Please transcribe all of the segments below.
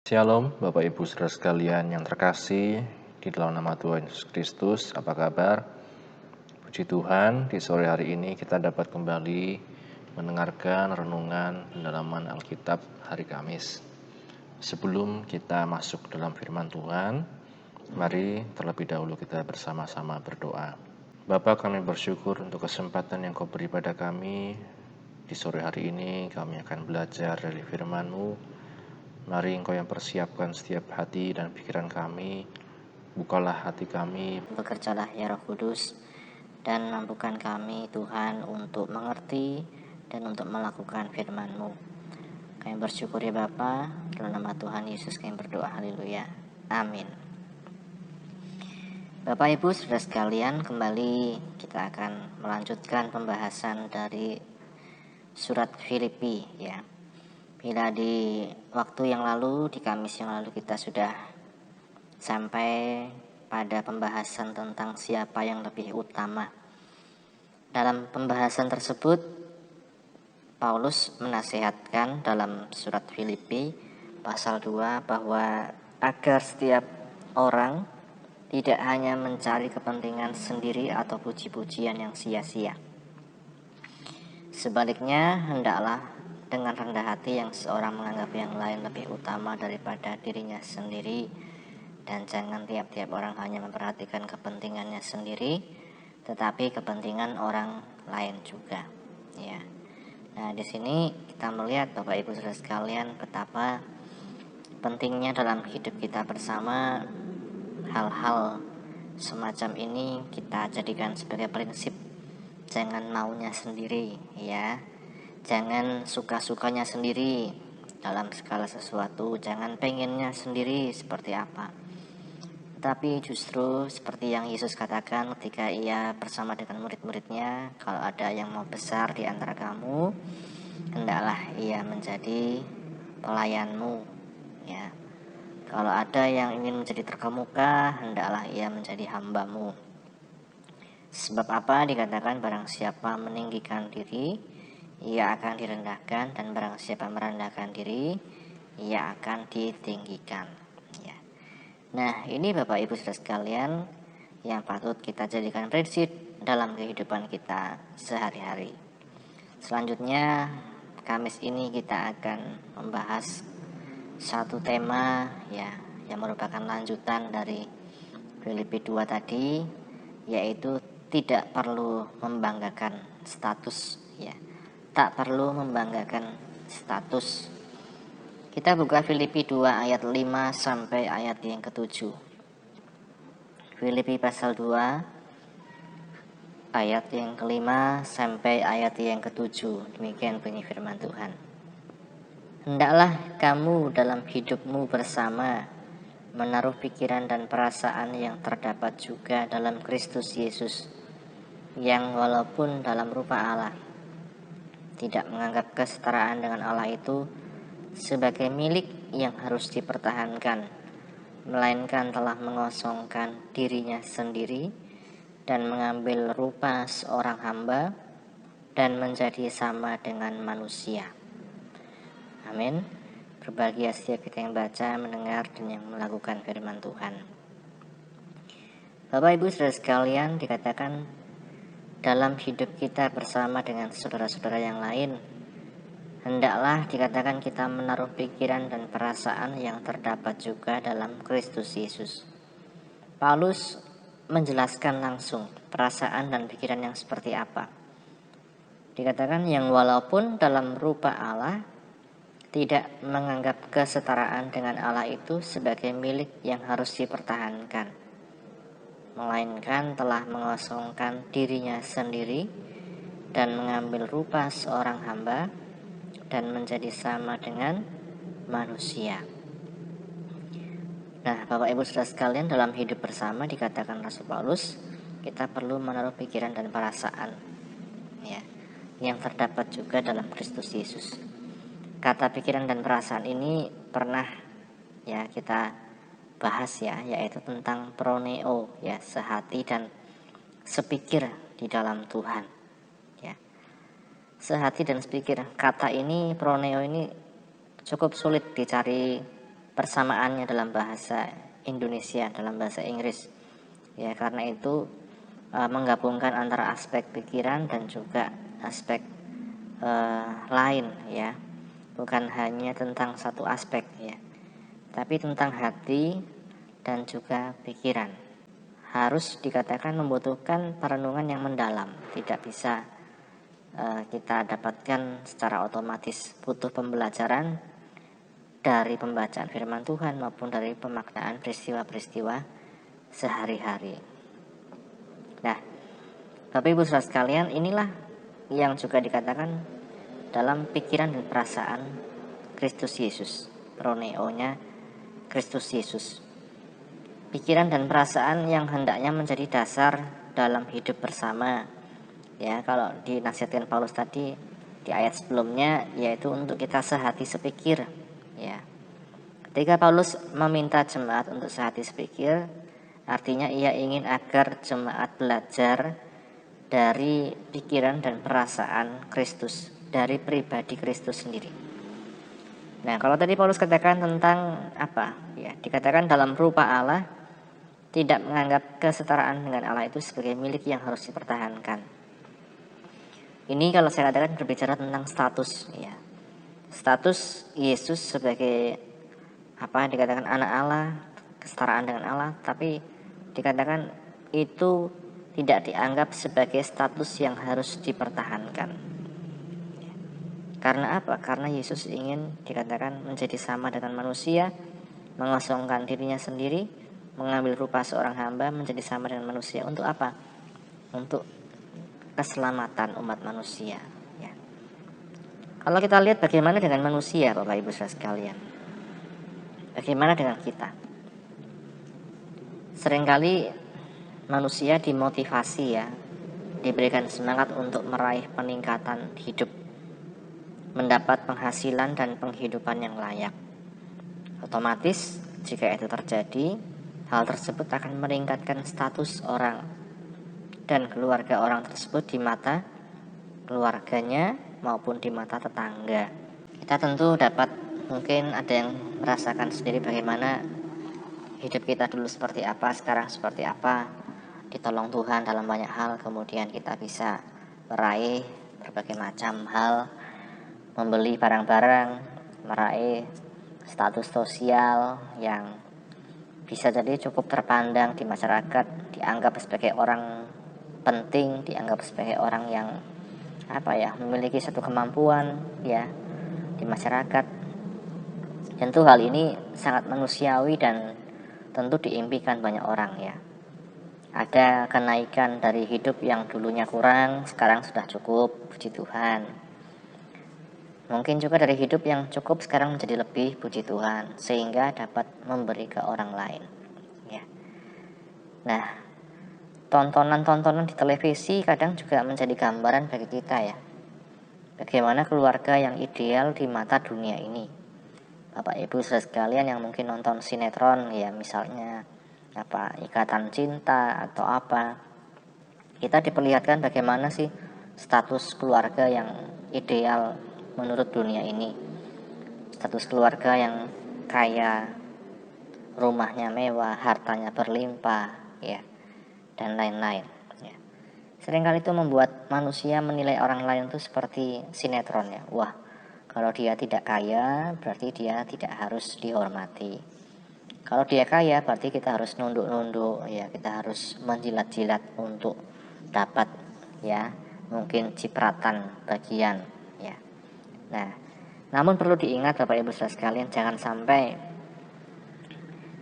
Shalom Bapak Ibu Saudara sekalian yang terkasih di dalam nama Tuhan Yesus Kristus. Apa kabar? Puji Tuhan, di sore hari ini kita dapat kembali mendengarkan renungan pendalaman Alkitab hari Kamis. Sebelum kita masuk dalam firman Tuhan, mari terlebih dahulu kita bersama-sama berdoa. Bapa, kami bersyukur untuk kesempatan yang Kau beri pada kami. Di sore hari ini kami akan belajar dari firman-Mu. Mari Engkau yang persiapkan setiap hati dan pikiran kami. Bukalah hati kami. Bekerjalah ya Roh Kudus, dan mampukan kami Tuhan untuk mengerti dan untuk melakukan firman-Mu. Kami bersyukur ya Bapa, dalam nama Tuhan Yesus kami berdoa, haleluya, amin. Bapak Ibu Saudara sekalian, kembali kita akan melanjutkan pembahasan dari surat Filipi ya. Bila di waktu yang lalu, di Kamis yang lalu kita sudah sampai pada pembahasan tentang siapa yang lebih utama. Dalam pembahasan tersebut, Paulus menasihatkan dalam surat Filipi pasal 2 bahwa agar setiap orang tidak hanya mencari kepentingan sendiri atau puji-pujian yang sia-sia. Sebaliknya, hendaklah dengan rendah hati yang seorang menganggap yang lain lebih utama daripada dirinya sendiri, dan jangan tiap-tiap orang hanya memperhatikan kepentingannya sendiri, tetapi kepentingan orang lain juga. Ya. Nah, di sini kita melihat Bapak Ibu Saudara sekalian betapa pentingnya dalam hidup kita bersama hal-hal semacam ini kita jadikan sebagai prinsip. Jangan maunya sendiri, ya. Jangan suka-sukanya sendiri dalam segala sesuatu. Jangan pengennya sendiri seperti apa. Tapi justru seperti yang Yesus katakan ketika ia bersama dengan murid-muridnya, kalau ada yang mau besar di antara kamu, hendaklah ia menjadi pelayanmu, ya. Kalau ada yang ingin menjadi terkemuka, hendaklah ia menjadi hambamu. Sebab apa dikatakan barang siapa meninggikan diri, ia akan direndahkan, dan barang siapa merendahkan diri, ia akan ditinggikan. Ya. Nah, ini Bapak Ibu Saudara sekalian yang patut kita jadikan prinsip dalam kehidupan kita sehari-hari. Selanjutnya, Kamis ini kita akan membahas satu tema ya yang merupakan lanjutan dari Filipi 2 tadi, yaitu tidak perlu membanggakan status ya. Tak perlu membanggakan status. Kita buka Filipi 2 ayat 5 sampai ayat yang ke-7. Filipi pasal 2 ayat yang ke-5 sampai ayat yang ke-7. Demikian bunyi firman Tuhan. Hendaklah kamu dalam hidupmu bersama menaruh pikiran dan perasaan yang terdapat juga dalam Kristus Yesus, yang walaupun dalam rupa Allah, tidak menganggap kesetaraan dengan Allah itu sebagai milik yang harus dipertahankan, melainkan telah mengosongkan dirinya sendiri dan mengambil rupa seorang hamba dan menjadi sama dengan manusia. Amin. Berbahagia setiap kita yang baca, mendengar, dan yang melakukan firman Tuhan. Bapak Ibu Saudara sekalian, dikatakan dalam hidup kita bersama dengan saudara-saudara yang lain, hendaklah dikatakan kita menaruh pikiran dan perasaan yang terdapat juga dalam Kristus Yesus. Paulus menjelaskan langsung perasaan dan pikiran yang seperti apa. Dikatakan yang walaupun dalam rupa Allah, tidak menganggap kesetaraan dengan Allah itu sebagai milik yang harus dipertahankan, melainkan telah mengosongkan dirinya sendiri dan mengambil rupa seorang hamba dan menjadi sama dengan manusia. Nah, Bapak Ibu Saudara sekalian, dalam hidup bersama dikatakan Rasul Paulus, kita perlu menaruh pikiran dan perasaan ya, yang terdapat juga dalam Kristus Yesus. Kata pikiran dan perasaan ini pernah ya kita bahas ya, yaitu tentang proneo ya, sehati dan sepikir di dalam Tuhan ya. Sehati dan sepikir, kata ini proneo ini cukup sulit dicari persamaannya dalam bahasa Indonesia, dalam bahasa Inggris. Ya, karena itu menggabungkan antara aspek pikiran dan juga aspek lain ya. Bukan hanya tentang satu aspek ya, tapi tentang hati dan juga pikiran. Harus dikatakan membutuhkan perenungan yang mendalam, tidak bisa kita dapatkan secara otomatis, butuh pembelajaran dari pembacaan firman Tuhan maupun dari pemaknaan peristiwa-peristiwa sehari-hari. Nah, Bapak Ibu Saudara sekalian, inilah yang juga dikatakan dalam pikiran dan perasaan Kristus Yesus, proneonya Kristus Yesus. Pikiran dan perasaan yang hendaknya menjadi dasar dalam hidup bersama. Ya, kalau dinasihatkan Paulus tadi di ayat sebelumnya, yaitu untuk kita sehati sepikir. Ya, ketika Paulus meminta jemaat untuk sehati sepikir, artinya ia ingin agar jemaat belajar dari pikiran dan perasaan Kristus, dari pribadi Kristus sendiri. Nah, kalau tadi Paulus katakan tentang apa? Ya, dikatakan dalam rupa Allah, tidak menganggap kesetaraan dengan Allah itu sebagai milik yang harus dipertahankan. Ini kalau saya katakan berbicara tentang status ya. Status Yesus sebagai apa dikatakan anak Allah, kesetaraan dengan Allah, tapi dikatakan itu tidak dianggap sebagai status yang harus dipertahankan. Karena apa? Karena Yesus ingin dikatakan menjadi sama dengan manusia, mengosongkan dirinya sendiri, mengambil rupa seorang hamba menjadi sama dengan manusia. Untuk apa? Untuk keselamatan umat manusia ya. Kalau kita lihat bagaimana dengan manusia, Bapak Ibu Saudara sekalian, bagaimana dengan kita? Seringkali manusia dimotivasi ya, diberikan semangat untuk meraih peningkatan hidup, mendapat penghasilan dan penghidupan yang layak. Otomatis jika itu terjadi, hal tersebut akan meningkatkan status orang dan keluarga orang tersebut di mata keluarganya maupun di mata tetangga. Kita tentu dapat mungkin ada yang merasakan sendiri bagaimana hidup kita dulu seperti apa, sekarang seperti apa. Ditolong Tuhan dalam banyak hal, kemudian kita bisa meraih berbagai macam hal, membeli barang-barang, meraih status sosial yang bisa jadi cukup terpandang di masyarakat, dianggap sebagai orang penting, dianggap sebagai orang yang memiliki satu kemampuan ya di masyarakat. Tentu hal ini sangat manusiawi dan tentu diimpikan banyak orang ya. Ada kenaikan dari hidup yang dulunya kurang, sekarang sudah cukup, puji Tuhan. Mungkin juga dari hidup yang cukup sekarang menjadi lebih, puji Tuhan, sehingga dapat memberi ke orang lain ya. Nah, tontonan-tontonan di televisi kadang juga menjadi gambaran bagi kita ya, bagaimana keluarga yang ideal di mata dunia ini. Bapak Ibu saudara sekalian yang mungkin nonton sinetron ya, misalnya Ikatan Cinta atau apa, kita diperlihatkan bagaimana sih status keluarga yang ideal menurut dunia ini. Status keluarga yang kaya, rumahnya mewah, hartanya berlimpah ya, dan lain-lain ya. Seringkali itu membuat manusia menilai orang lain itu seperti sinetron ya. Wah, kalau dia tidak kaya berarti dia tidak harus dihormati. Kalau dia kaya berarti kita harus nunduk-nunduk ya, kita harus menjilat-jilat untuk dapat ya mungkin cipratan bagian ya. Nah, namun perlu diingat Bapak Ibu saudara sekalian, jangan sampai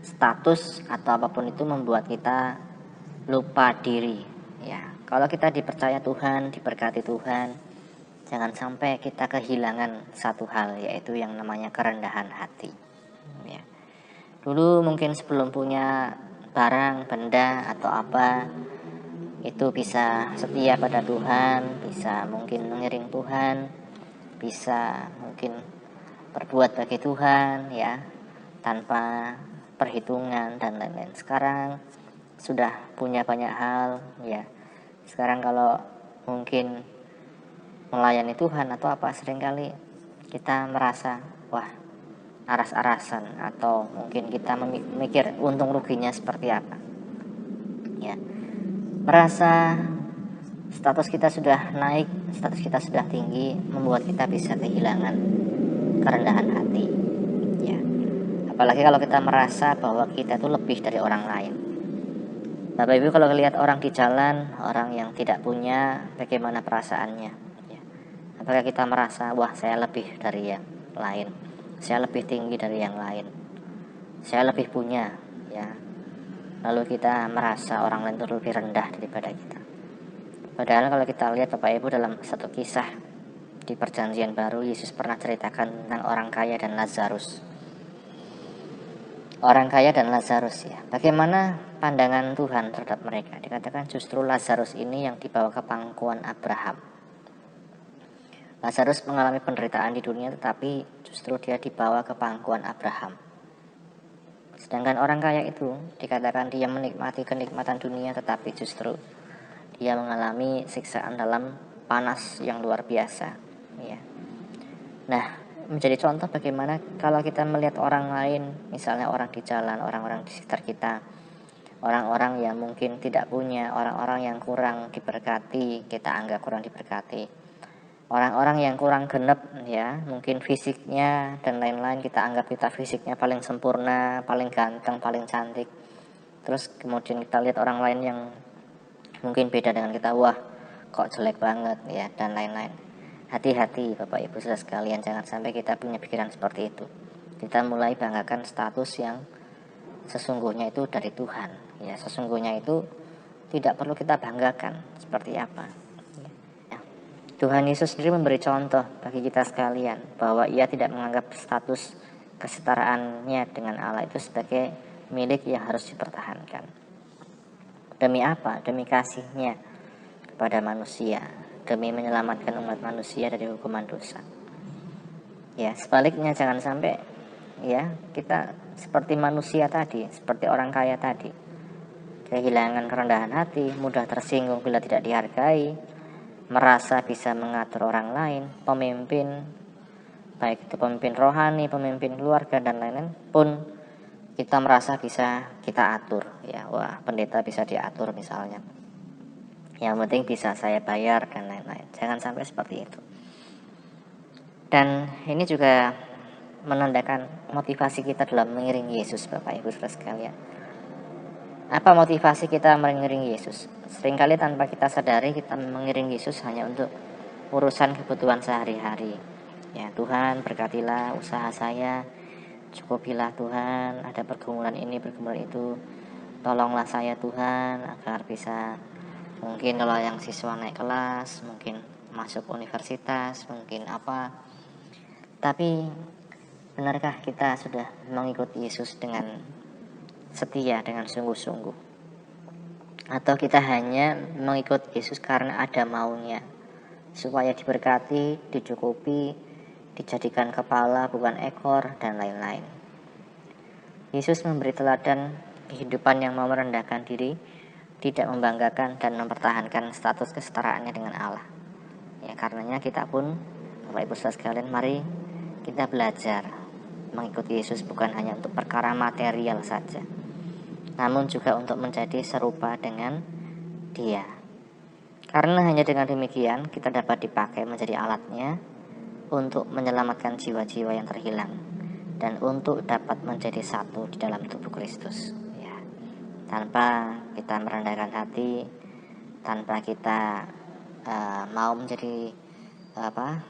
status atau apapun itu membuat kita lupa diri ya. Kalau kita dipercaya Tuhan, diberkati Tuhan, jangan sampai kita kehilangan satu hal, yaitu yang namanya kerendahan hati ya. Dulu mungkin sebelum punya barang, benda atau apa, itu bisa setia pada Tuhan, bisa mungkin mengiring Tuhan, bisa mungkin berbuat bagi Tuhan ya, tanpa perhitungan dan lain-lain. Sekarang sudah punya banyak hal ya. Sekarang kalau mungkin melayani Tuhan atau apa, seringkali kita merasa wah, aras-arasan, atau mungkin kita memikir untung ruginya seperti apa. Ya, merasa status kita sudah naik, status kita sudah tinggi, membuat kita bisa kehilangan kerendahan hati. Ya, apalagi kalau kita merasa bahwa kita itu lebih dari orang lain. Bapak Ibu, kalau lihat orang di jalan, orang yang tidak punya, bagaimana perasaannya? Ya. Apakah kita merasa, wah saya lebih dari yang lain, saya lebih tinggi dari yang lain, saya lebih punya, ya. Lalu kita merasa orang lain itu lebih rendah daripada kita. Padahal kalau kita lihat Bapak Ibu, dalam satu kisah di Perjanjian Baru, Yesus pernah ceritakan tentang orang kaya dan Lazarus. Orang kaya dan Lazarus, ya. Bagaimana pandangan Tuhan terhadap mereka? Dikatakan justru Lazarus ini yang dibawa ke pangkuan Abraham. Lazarus mengalami penderitaan di dunia, tetapi justru dia dibawa ke pangkuan Abraham. Sedangkan orang kaya itu dikatakan dia menikmati kenikmatan dunia, tetapi justru dia mengalami siksaan dalam panas yang luar biasa, ya. Nah, menjadi contoh bagaimana kalau kita melihat orang lain, misalnya orang di jalan, orang-orang di sekitar kita, orang-orang yang mungkin tidak punya, orang-orang yang kurang diberkati, kita anggap kurang diberkati, orang-orang yang kurang genep, ya, mungkin fisiknya dan lain-lain, kita anggap kita fisiknya paling sempurna, paling ganteng, paling cantik. Terus kemudian kita lihat orang lain yang mungkin beda dengan kita, wah kok jelek banget, ya, dan lain-lain. Hati-hati Bapak Ibu saudara sekalian, jangan sampai kita punya pikiran seperti itu. Kita mulai banggakan status yang sesungguhnya itu dari Tuhan, ya. Sesungguhnya itu tidak perlu kita banggakan seperti apa, ya. Tuhan Yesus sendiri memberi contoh bagi kita sekalian bahwa ia tidak menganggap status kesetaraannya dengan Allah itu sebagai milik yang harus dipertahankan. Demi apa? Demi kasihnya kepada manusia, demi menyelamatkan umat manusia dari hukuman dosa. Ya, sebaliknya jangan sampai, ya, kita seperti manusia tadi, seperti orang kaya tadi, kehilangan kerendahan hati, mudah tersinggung bila tidak dihargai, merasa bisa mengatur orang lain, pemimpin, baik itu pemimpin rohani, pemimpin keluarga dan lain-lain pun kita merasa bisa kita atur, ya. Wah, pendeta bisa diatur misalnya, yang penting bisa saya bayar dan lain-lain. Jangan sampai seperti itu. Dan ini juga menandakan motivasi kita dalam mengiringi Yesus, Bapak Ibu saudara sekalian. Apa motivasi kita mengiringi Yesus? Seringkali tanpa kita sadari kita mengiringi Yesus hanya untuk urusan kebutuhan sehari-hari. Ya, Tuhan berkatilah usaha saya, cukupilah Tuhan, ada pergumulan ini, pergumulan itu, tolonglah saya Tuhan agar bisa, mungkin kalau yang siswa naik kelas, mungkin masuk universitas, mungkin apa. Tapi benarkah kita sudah mengikuti Yesus dengan setia, dengan sungguh-sungguh? Atau kita hanya mengikut Yesus karena ada maunya, supaya diberkati, dicukupi, dijadikan kepala bukan ekor, dan lain-lain. Yesus memberi teladan kehidupan yang mau merendahkan diri, tidak membanggakan dan mempertahankan status kesetaraannya dengan Allah. Ya, karenanya kita pun, Bapak Ibu saudara sekalian, mari kita belajar mengikuti Yesus bukan hanya untuk perkara material saja, namun juga untuk menjadi serupa dengan Dia. Karena hanya dengan demikian kita dapat dipakai menjadi alatnya untuk menyelamatkan jiwa-jiwa yang terhilang dan untuk dapat menjadi satu di dalam tubuh Kristus, ya. Tanpa kita merendahkan hati, tanpa kita mau menjadi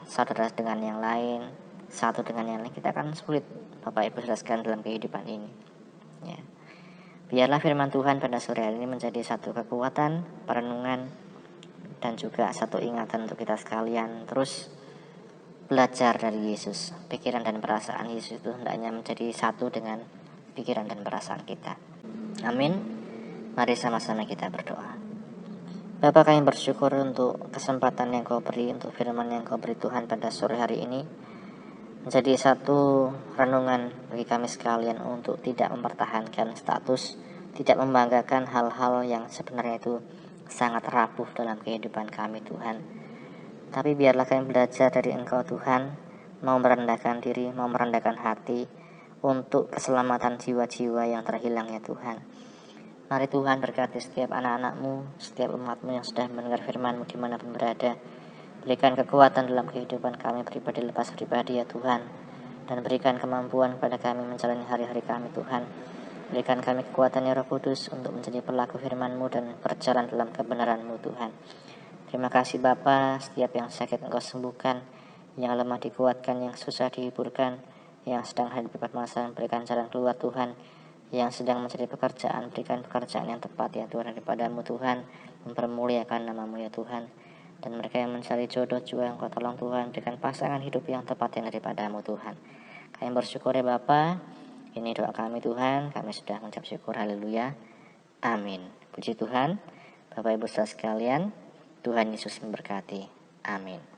saudara dengan yang lain, satu dengan yang lain, kita akan sulit Bapak Ibu saudara sekalian dalam kehidupan ini, ya. Biarlah firman Tuhan pada sore hari ini menjadi satu kekuatan, perenungan, dan juga satu ingatan untuk kita sekalian terus belajar dari Yesus. Pikiran dan perasaan Yesus itu hendaknya menjadi satu dengan pikiran dan perasaan kita. Amin. Mari sama-sama kita berdoa. Bapa, kami bersyukur untuk kesempatan yang Kau beri, untuk firman yang Kau beri Tuhan pada sore hari ini, menjadi satu renungan bagi kami sekalian untuk tidak mempertahankan status, tidak membanggakan hal-hal yang sebenarnya itu sangat rapuh dalam kehidupan kami Tuhan. Tapi biarlah kami belajar dari Engkau Tuhan, mau merendahkan diri, mau merendahkan hati, untuk keselamatan jiwa-jiwa yang terhilang ya Tuhan. Mari Tuhan berkati setiap anak-anak-Mu, setiap umat-Mu yang sudah mendengar firman-Mu dimanapun berada. Berikan kekuatan dalam kehidupan kami pribadi lepas pribadi ya Tuhan. Dan berikan kemampuan kepada kami menjalani hari-hari kami Tuhan. Berikan kami kekuatan ya Roh Kudus untuk menjadi pelaku firman-Mu dan berjalan dalam kebenaran-Mu Tuhan. Terima kasih Bapa, setiap yang sakit Engkau sembuhkan, yang lemah dikuatkan, yang susah dihiburkan, yang sedang hadapi permasalahan berikan jalan keluar Tuhan, yang sedang mencari pekerjaan berikan pekerjaan yang tepat ya Tuhan daripadamu Tuhan, mempermuliakan nama-Mu ya Tuhan. Dan mereka yang mencari jodoh juga Engkau tolong Tuhan, berikan pasangan hidup yang tepat yang daripadamu Tuhan. Kami bersyukur ya Bapa, ini doa kami Tuhan, kami sudah mengucap syukur, haleluya, amin. Puji Tuhan, Bapak Ibu saudara sekalian, Tuhan Yesus memberkati, amin.